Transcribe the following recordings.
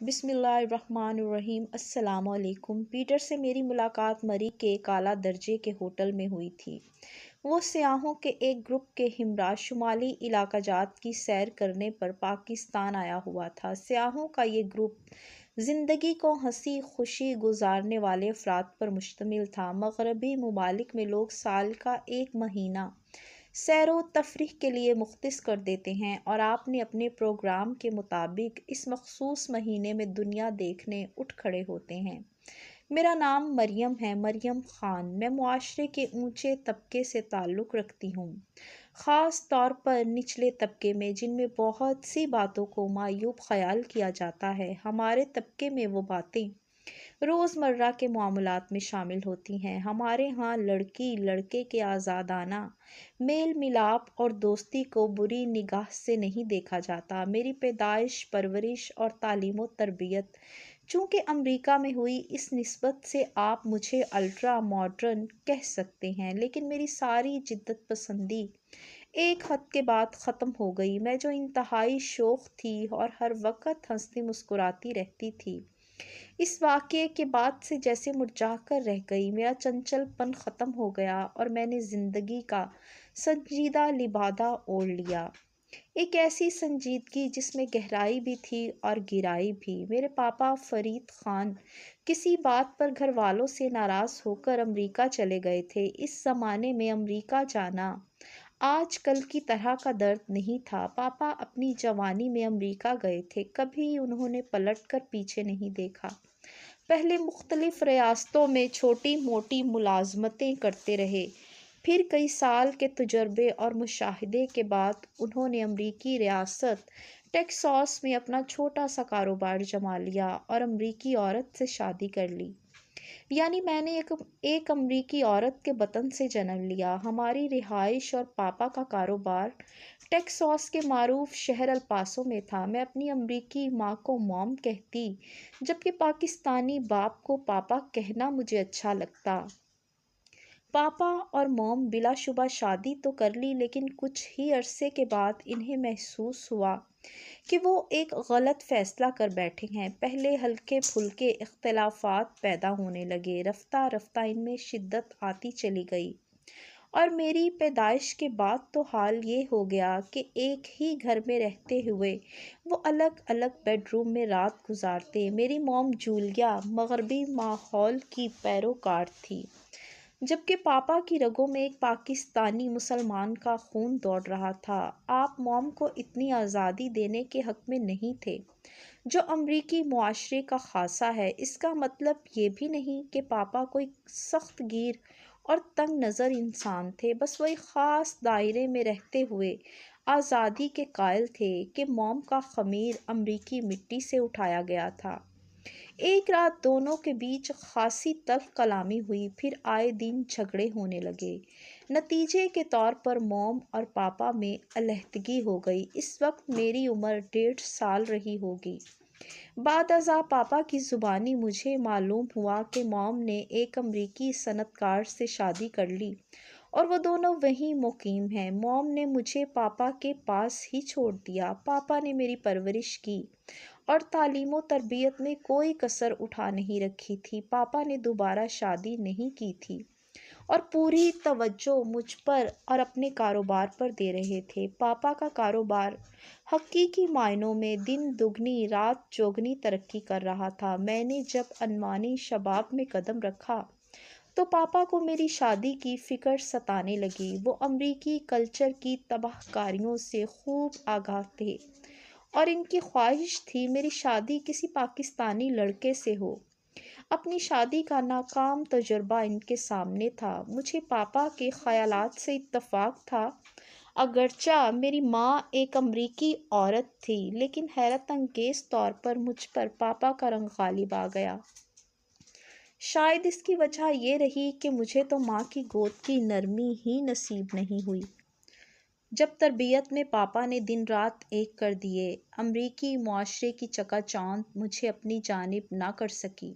بسم اللہ الرحمن الرحیم۔ السلام علیکم۔ پیٹر سے میری ملاقات مری کے اعلیٰ درجے کے ہوٹل میں ہوئی تھی۔ وہ سیاحوں کے ایک گروپ کے ہمراہ شمالی علاقہ جات کی سیر کرنے پر پاکستان آیا ہوا تھا۔ سیاحوں کا یہ گروپ زندگی کو ہنسی خوشی گزارنے والے افراد پر مشتمل تھا۔ مغربی ممالک میں لوگ سال کا ایک مہینہ سیر و تفریح کے لیے مختص کر دیتے ہیں اور آپ نے اپنے پروگرام کے مطابق اس مخصوص مہینے میں دنیا دیکھنے اٹھ کھڑے ہوتے ہیں۔ میرا نام مریم ہے، مریم خان۔ میں معاشرے کے اونچے طبقے سے تعلق رکھتی ہوں، خاص طور پر نچلے طبقے میں، جن میں بہت سی باتوں کو معیوب خیال کیا جاتا ہے۔ ہمارے طبقے میں وہ باتیں روزمرہ کے معاملات میں شامل ہوتی ہیں۔ ہمارے ہاں لڑکی لڑکے کے آزادانہ میل ملاپ اور دوستی کو بری نگاہ سے نہیں دیکھا جاتا۔ میری پیدائش، پرورش اور تعلیم و تربیت چونکہ امریکہ میں ہوئی، اس نسبت سے آپ مجھے الٹرا ماڈرن کہہ سکتے ہیں، لیکن میری ساری جدت پسندی ایک حد کے بعد ختم ہو گئی۔ میں جو انتہائی شوخ تھی اور ہر وقت ہنستی مسکراتی رہتی تھی، اس واقعے کے بعد سے جیسے مرجھا کر رہ گئی۔ میرا چنچل پن ختم ہو گیا اور میں نے زندگی کا سنجیدہ لبادہ اوڑھ لیا، ایک ایسی سنجیدگی جس میں گہرائی بھی تھی اور گہرائی بھی۔ میرے پاپا فرید خان کسی بات پر گھر والوں سے ناراض ہو کر امریکہ چلے گئے تھے۔ اس زمانے میں امریکہ جانا آج کل کی طرح کا درد نہیں تھا۔ پاپا اپنی جوانی میں امریکہ گئے تھے، کبھی انہوں نے پلٹ کر پیچھے نہیں دیکھا۔ پہلے مختلف ریاستوں میں چھوٹی موٹی ملازمتیں کرتے رہے، پھر کئی سال کے تجربے اور مشاہدے کے بعد انہوں نے امریکی ریاست ٹیکساس میں اپنا چھوٹا سا کاروبار جما لیا اور امریکی عورت سے شادی کر لی۔ یعنی میں نے ایک امریکی عورت کے بطن سے جنم لیا۔ ہماری رہائش اور پاپا کا کاروبار ٹیکساس کے معروف شہر الپاسو میں تھا۔ میں اپنی امریکی ماں کو موم کہتی، جبکہ پاکستانی باپ کو پاپا کہنا مجھے اچھا لگتا۔ پاپا اور موم بلا شبہ شادی تو کر لی، لیکن کچھ ہی عرصے کے بعد انہیں محسوس ہوا کہ وہ ایک غلط فیصلہ کر بیٹھے ہیں۔ پہلے ہلکے پھلکے اختلافات پیدا ہونے لگے، رفتہ رفتہ ان میں شدت آتی چلی گئی، اور میری پیدائش کے بعد تو حال یہ ہو گیا کہ ایک ہی گھر میں رہتے ہوئے وہ الگ الگ بیڈ روم میں رات گزارتے۔ میری موم جولیا مغربی ماحول کی پیروکار تھی، جبکہ پاپا کی رگوں میں ایک پاکستانی مسلمان کا خون دوڑ رہا تھا۔ آپ موم کو اتنی آزادی دینے کے حق میں نہیں تھے جو امریکی معاشرے کا خاصہ ہے۔ اس کا مطلب یہ بھی نہیں کہ پاپا کوئی سخت گیر اور تنگ نظر انسان تھے، بس وہ ایک خاص دائرے میں رہتے ہوئے آزادی کے قائل تھے کہ موم کا خمیر امریکی مٹی سے اٹھایا گیا تھا۔ ایک رات دونوں کے بیچ خاصی تلخ کلامی ہوئی، پھر آئے دن جھگڑے ہونے لگے۔ نتیجے کے طور پر موم اور پاپا میں علیحدگی ہو گئی۔ اس وقت میری عمر 1.5 سال رہی ہوگی۔ بعد ازاں پاپا کی زبانی مجھے معلوم ہوا کہ موم نے ایک امریکی صنعت کار سے شادی کر لی اور وہ دونوں وہیں مقیم ہیں۔ موم نے مجھے پاپا کے پاس ہی چھوڑ دیا۔ پاپا نے میری پرورش کی اور تعلیم و تربیت میں کوئی کسر اٹھا نہیں رکھی تھی۔ پاپا نے دوبارہ شادی نہیں کی تھی اور پوری توجہ مجھ پر اور اپنے کاروبار پر دے رہے تھے۔ پاپا کا کاروبار حقیقی معنوں میں دن دگنی رات چوگنی ترقی کر رہا تھا۔ میں نے جب عنوانی شباب میں قدم رکھا تو پاپا کو میری شادی کی فکر ستانے لگی۔ وہ امریکی کلچر کی تباہ کاریوں سے خوب آگاہ تھے اور ان کی خواہش تھی میری شادی کسی پاکستانی لڑکے سے ہو۔ اپنی شادی کا ناکام تجربہ ان کے سامنے تھا۔ مجھے پاپا کے خیالات سے اتفاق تھا، اگرچہ میری ماں ایک امریکی عورت تھی، لیکن حیرت انگیز طور پر مجھ پر پاپا کا رنگ غالب آ گیا۔ شاید اس کی وجہ یہ رہی کہ مجھے تو ماں کی گود کی نرمی ہی نصیب نہیں ہوئی۔ جب تربیت میں پاپا نے دن رات ایک کر دیے، امریکی معاشرے کی چکا چوند مجھے اپنی جانب نہ کر سکی۔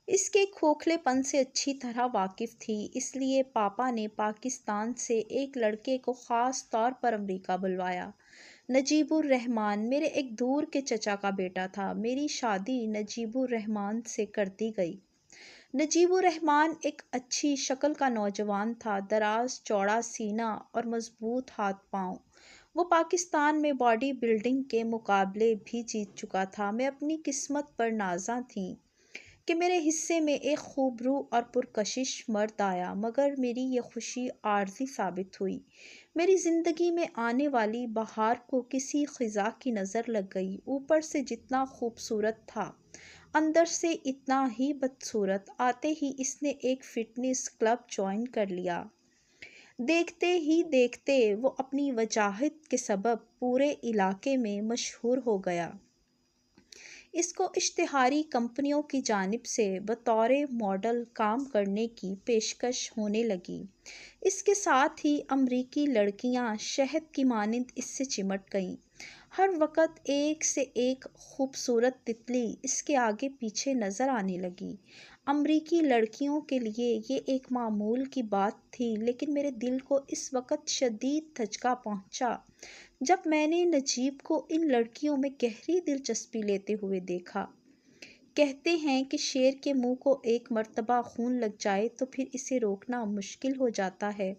اس کے کھوکھلے پن سے اچھی طرح واقف تھی، اس لیے پاپا نے پاکستان سے ایک لڑکے کو خاص طور پر امریکہ بلوایا، نجیب الرحمن میرے ایک دور کے چچا کا بیٹا تھا۔ میری شادی نجیب الرحمن سے کر دی گئی۔ نجیب الرحمن ایک اچھی شکل کا نوجوان تھا، دراز چوڑا سینہ اور مضبوط ہاتھ پاؤں۔ وہ پاکستان میں باڈی بلڈنگ کے مقابلے بھی جیت چکا تھا۔ میں اپنی قسمت پر نازاں تھیں کہ میرے حصے میں ایک خوبرو اور پرکشش مرد آیا، مگر میری یہ خوشی عارضی ثابت ہوئی۔ میری زندگی میں آنے والی بہار کو کسی خزاں کی نظر لگ گئی۔ اوپر سے جتنا خوبصورت تھا، اندر سے اتنا ہی بدصورت۔ آتے ہی اس نے ایک فٹنس کلب جوائن کر لیا۔ دیکھتے ہی دیکھتے وہ اپنی وجاہت کے سبب پورے علاقے میں مشہور ہو گیا۔ اس کو اشتہاری کمپنیوں کی جانب سے بطور ماڈل کام کرنے کی پیشکش ہونے لگی۔ اس کے ساتھ ہی امریکی لڑکیاں شہد کی مانند اس سے چمٹ گئیں۔ ہر وقت ایک سے ایک خوبصورت تتلی اس کے آگے پیچھے نظر آنے لگی۔ امریکی لڑکیوں کے لیے یہ ایک معمول کی بات تھی، لیکن میرے دل کو اس وقت شدید دھچکا پہنچا جب میں نے نجیب کو ان لڑکیوں میں گہری دلچسپی لیتے ہوئے دیکھا۔ کہتے ہیں کہ شیر کے منہ کو ایک مرتبہ خون لگ جائے تو پھر اسے روکنا مشکل ہو جاتا ہے۔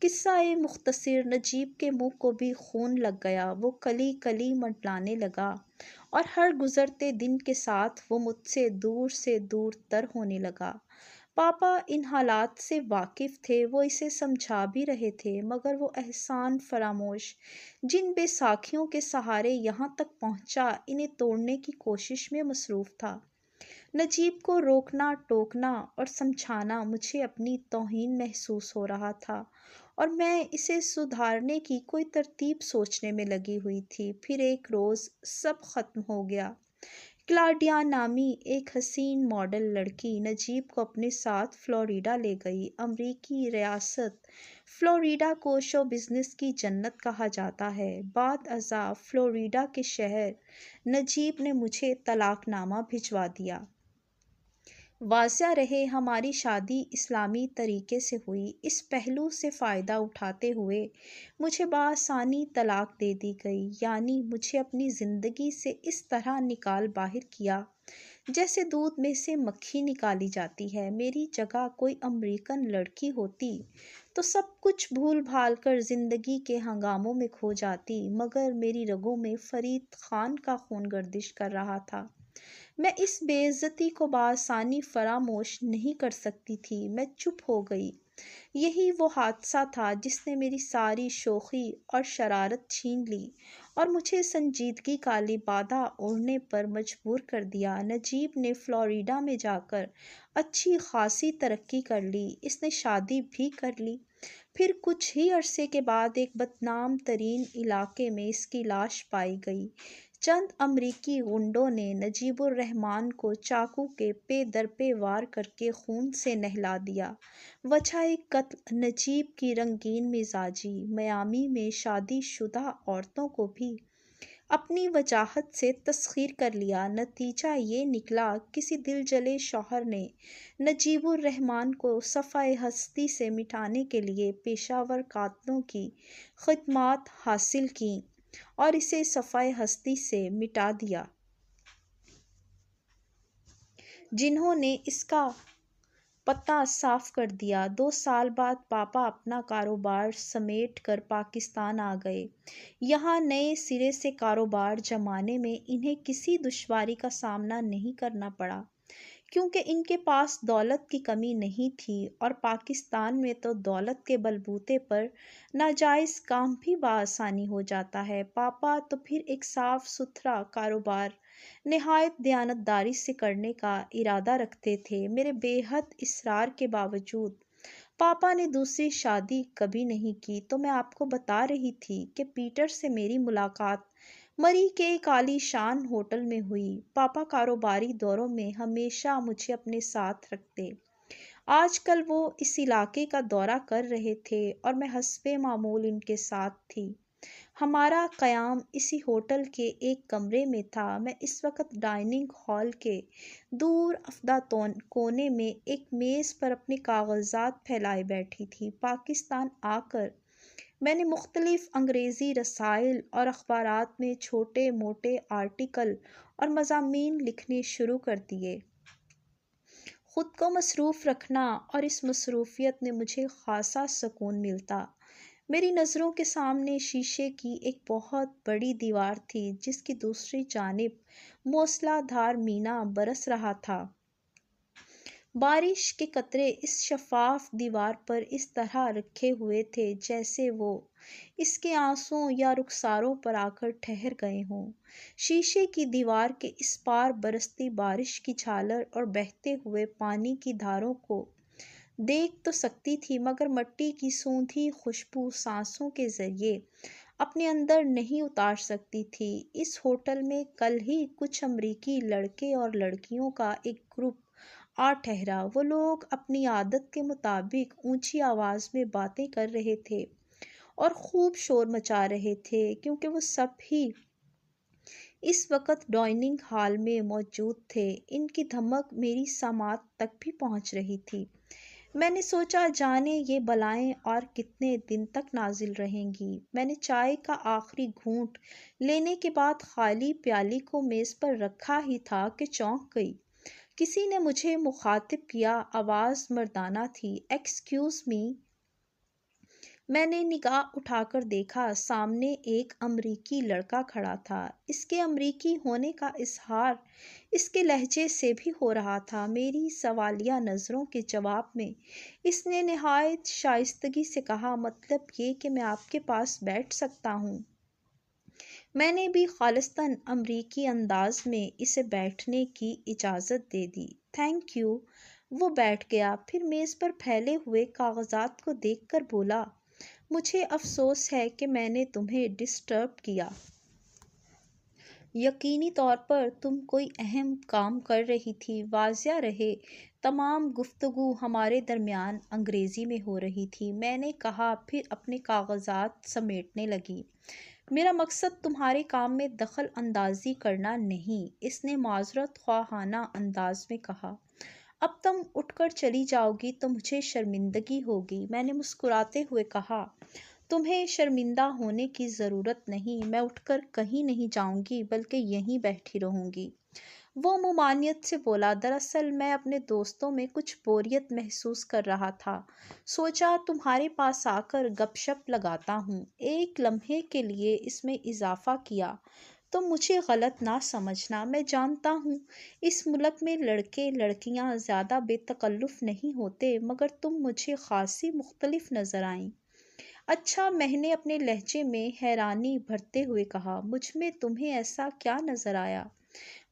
قصہ مختصر، نجیب کے منہ کو بھی خون لگ گیا۔ وہ کلی کلی منڈلانے لگا اور ہر گزرتے دن کے ساتھ وہ مجھ سے دور تر ہونے لگا۔ پاپا ان حالات سے واقف تھے، وہ اسے سمجھا بھی رہے تھے، مگر وہ احسان فراموش جن بے ساکھیوں کے سہارے یہاں تک پہنچا، انہیں توڑنے کی کوشش میں مصروف تھا۔ نجیب کو روکنا ٹوکنا اور سمجھانا مجھے اپنی توہین محسوس ہو رہا تھا اور میں اسے سدھارنے کی کوئی ترتیب سوچنے میں لگی ہوئی تھی۔ پھر ایک روز سب ختم ہو گیا۔ کلاڈیا نامی ایک حسین ماڈل لڑکی نجیب کو اپنے ساتھ فلوریڈا لے گئی۔ امریکی ریاست فلوریڈا کو شو بزنس کی جنت کہا جاتا ہے۔ بعد ازاں فلوریڈا کے شہر نجیب نے مجھے طلاق نامہ بھجوا دیا۔ واضح رہے ہماری شادی اسلامی طریقے سے ہوئی۔ اس پہلو سے فائدہ اٹھاتے ہوئے مجھے بآسانی طلاق دے دی گئی، یعنی مجھے اپنی زندگی سے اس طرح نکال باہر کیا جیسے دودھ میں سے مکھی نکالی جاتی ہے۔ میری جگہ کوئی امریکن لڑکی ہوتی تو سب کچھ بھول بھال کر زندگی کے ہنگاموں میں کھو جاتی، مگر میری رگوں میں فرید خان کا خون گردش کر رہا تھا۔ میں اس بے عزتی کو بآسانی فراموش نہیں کر سکتی تھی۔ میں چپ ہو گئی۔ یہی وہ حادثہ تھا جس نے میری ساری شوخی اور شرارت چھین لی اور مجھے سنجیدگی کا لبادہ اوڑھنے پر مجبور کر دیا۔ نجیب نے فلوریڈا میں جا کر اچھی خاصی ترقی کر لی۔ اس نے شادی بھی کر لی۔ پھر کچھ ہی عرصے کے بعد ایک بدنام ترین علاقے میں اس کی لاش پائی گئی۔ چند امریکی غنڈوں نے نجیب الرحمن کو چاقو کے پے در پے وار کر کے خون سے نہلا دیا۔ وجہ قتل نجیب کی رنگین مزاجی۔ میامی میں شادی شدہ عورتوں کو بھی اپنی وجاہت سے تسخیر کر لیا۔ نتیجہ یہ نکلا، کسی دل جلے شوہر نے نجیب الرحمن کو صفحہ ہستی سے مٹانے کے لیے پیشہ ور قاتلوں کی خدمات حاصل کیں اور اسے صفحہ ہستی سے مٹا دیا، جنہوں نے اس کا پتہ صاف کر دیا۔ 2 سال بعد پاپا اپنا کاروبار سمیٹ کر پاکستان آ گئے۔ یہاں نئے سرے سے کاروبار جمانے میں انہیں کسی دشواری کا سامنا نہیں کرنا پڑا، کیونکہ ان کے پاس دولت کی کمی نہیں تھی، اور پاکستان میں تو دولت کے بلبوتے پر ناجائز کام بھی بآسانی ہو جاتا ہے۔ پاپا تو پھر ایک صاف ستھرا کاروبار نہایت دیانتداری سے کرنے کا ارادہ رکھتے تھے۔ میرے بے حد اصرار کے باوجود پاپا نے دوسری شادی کبھی نہیں کی۔ تو میں آپ کو بتا رہی تھی کہ پیٹر سے میری ملاقات مری کے ایک عالی شان ہوٹل میں ہوئی۔ پاپا کاروباری دوروں میں ہمیشہ مجھے اپنے ساتھ رکھتے۔ آج کل وہ اس علاقے کا دورہ کر رہے تھے اور میں حسب معمول ان کے ساتھ تھی۔ ہمارا قیام اسی ہوٹل کے ایک کمرے میں تھا۔ میں اس وقت ڈائننگ ہال کے دور افداتون کونے میں ایک میز پر اپنے کاغذات پھیلائے بیٹھی تھی۔ پاکستان آ کر میں نے مختلف انگریزی رسائل اور اخبارات میں چھوٹے موٹے آرٹیکل اور مضامین لکھنے شروع کر دیے۔ خود کو مصروف رکھنا اور اس مصروفیت میں مجھے خاصا سکون ملتا۔ میری نظروں کے سامنے شیشے کی ایک بہت بڑی دیوار تھی جس کی دوسری جانب موسلا دھار مینا برس رہا تھا۔ بارش کے قطرے اس شفاف دیوار پر اس طرح رکھے ہوئے تھے جیسے وہ اس کے آنسوؤں یا رخساروں پر آ کر ٹھہر گئے ہوں۔ شیشے کی دیوار کے اس پار برستی بارش کی چھالر اور بہتے ہوئے پانی کی دھاروں کو دیکھ تو سکتی تھی مگر مٹی کی سوندھی خوشبو سانسوں کے ذریعے اپنے اندر نہیں اتار سکتی تھی۔ اس ہوٹل میں کل ہی کچھ امریکی لڑکے اور لڑکیوں کا ایک گروپ آ ٹھہرا۔ وہ لوگ اپنی عادت کے مطابق اونچی آواز میں باتیں کر رہے تھے اور خوب شور مچا رہے تھے کیونکہ وہ سب ہی اس وقت ڈائننگ ہال میں موجود تھے۔ ان کی دھمک میری سماعت تک بھی پہنچ رہی تھی۔ میں نے سوچا جانے یہ بلائیں اور کتنے دن تک نازل رہیں گی۔ میں نے چائے کا آخری گھونٹ لینے کے بعد خالی پیالی کو میز پر رکھا ہی تھا کہ چونک گئی۔ کسی نے مجھے مخاطب کیا، آواز مردانہ تھی۔ Excuse me. میں نے نگاہ اٹھا کر دیکھا، سامنے ایک امریکی لڑکا کھڑا تھا۔ اس کے امریکی ہونے کا اظہار اس کے لہجے سے بھی ہو رہا تھا۔ میری سوالیہ نظروں کے جواب میں اس نے نہایت شائستگی سے کہا، مطلب یہ کہ میں آپ کے پاس بیٹھ سکتا ہوں؟ میں نے بھی خالصتاً امریکی انداز میں اسے بیٹھنے کی اجازت دے دی۔ Thank you. وہ بیٹھ گیا، پھر میز پر پھیلے ہوئے کاغذات کو دیکھ کر بولا، مجھے افسوس ہے کہ میں نے تمہیں ڈسٹرب کیا۔ یقینی طور پر تم کوئی اہم کام کر رہی تھی۔ واضح رہے تمام گفتگو ہمارے درمیان انگریزی میں ہو رہی تھی۔ میں نے کہا، پھر اپنے کاغذات سمیٹنے لگی۔ میرا مقصد تمہارے کام میں دخل اندازی کرنا نہیں، اس نے معذرت خواہانہ انداز میں کہا۔ اب تم اٹھ کر چلی جاؤ گی تو مجھے شرمندگی ہوگی۔ میں نے مسکراتے ہوئے کہا، تمہیں شرمندہ ہونے کی ضرورت نہیں، میں اٹھ کر کہیں نہیں جاؤں گی بلکہ یہیں بیٹھی رہوں گی۔ وہ ممانعت سے بولا، دراصل میں اپنے دوستوں میں کچھ بوریت محسوس کر رہا تھا، سوچا تمہارے پاس آ کر گپ شپ لگاتا ہوں۔ ایک لمحے کے لیے اس میں اضافہ کیا، تم مجھے غلط نہ سمجھنا، میں جانتا ہوں اس ملک میں لڑکے لڑکیاں زیادہ بے تکلف نہیں ہوتے مگر تم مجھے خاصی مختلف نظر آئیں۔ اچھا، میں نے اپنے لہجے میں حیرانی بھرتے ہوئے کہا، مجھ میں تمہیں ایسا کیا نظر آیا؟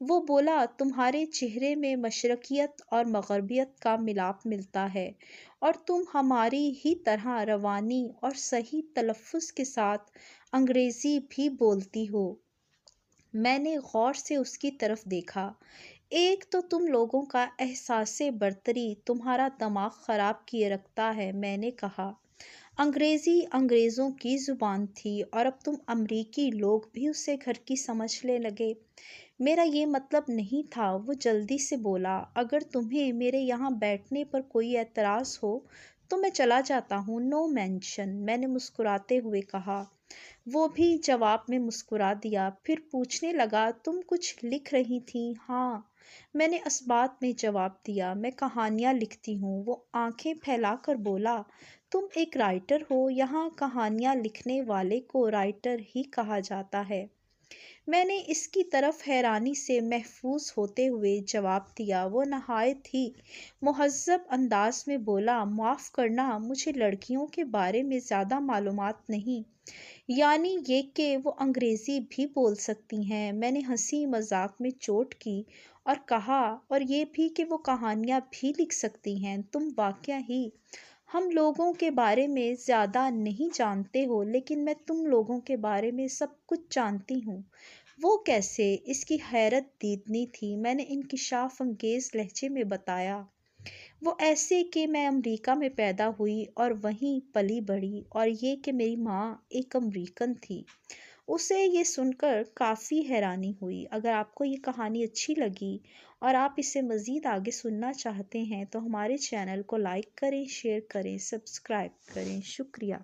وہ بولا، تمہارے چہرے میں مشرقیت اور مغربیت کا ملاپ ملتا ہے اور تم ہماری ہی طرح روانی اور صحیح تلفظ کے ساتھ انگریزی بھی بولتی ہو۔ میں نے غور سے اس کی طرف دیکھا۔ ایک تو تم لوگوں کا احساس برتری تمہارا دماغ خراب کیے رکھتا ہے، میں نے کہا۔ انگریزی انگریزوں کی زبان تھی اور اب تم امریکی لوگ بھی اسے گھر کی سمجھنے لگے۔ میرا یہ مطلب نہیں تھا، وہ جلدی سے بولا، اگر تمہیں میرے یہاں بیٹھنے پر کوئی اعتراض ہو تو میں چلا جاتا ہوں۔ نو مینشن، میں نے مسکراتے ہوئے کہا۔ وہ بھی جواب میں مسکرا دیا، پھر پوچھنے لگا، تم کچھ لکھ رہی تھیں؟ ہاں، میں نے اثبات میں جواب دیا، میں کہانیاں لکھتی ہوں۔ وہ آنکھیں پھیلا کر بولا، تم ایک رائٹر ہو؟ یہاں کہانیاں لکھنے والے کو رائٹر ہی کہا جاتا ہے۔ میں نے اس کی طرف حیرانی سے محظوظ ہوتے ہوئے جواب دیا۔ وہ نہایت ہی مہذب انداز میں بولا، معاف کرنا، مجھے لڑکیوں کے بارے میں زیادہ معلومات نہیں، یعنی یہ کہ وہ انگریزی بھی بول سکتی ہیں۔ میں نے ہنسی مذاق میں چوٹ کی اور کہا، اور یہ بھی کہ وہ کہانیاں بھی لکھ سکتی ہیں۔ تم واقعہ ہی ہم لوگوں کے بارے میں زیادہ نہیں جانتے ہو لیکن میں تم لوگوں کے بارے میں سب کچھ جانتی ہوں۔ وہ کیسے؟ اس کی حیرت دیدنی تھی۔ میں نے انکشاف انگیز لہجے میں بتایا، وہ ایسے کہ میں امریکہ میں پیدا ہوئی اور وہیں پلی بڑھی اور یہ کہ میری ماں ایک امریکن تھی۔ اسے یہ سن کر کافی حیرانی ہوئی۔ اگر آپ کو یہ کہانی اچھی لگی اور آپ اسے مزید آگے سننا چاہتے ہیں تو ہمارے چینل کو لائک کریں، شیئر کریں، سبسکرائب کریں۔ شکریہ۔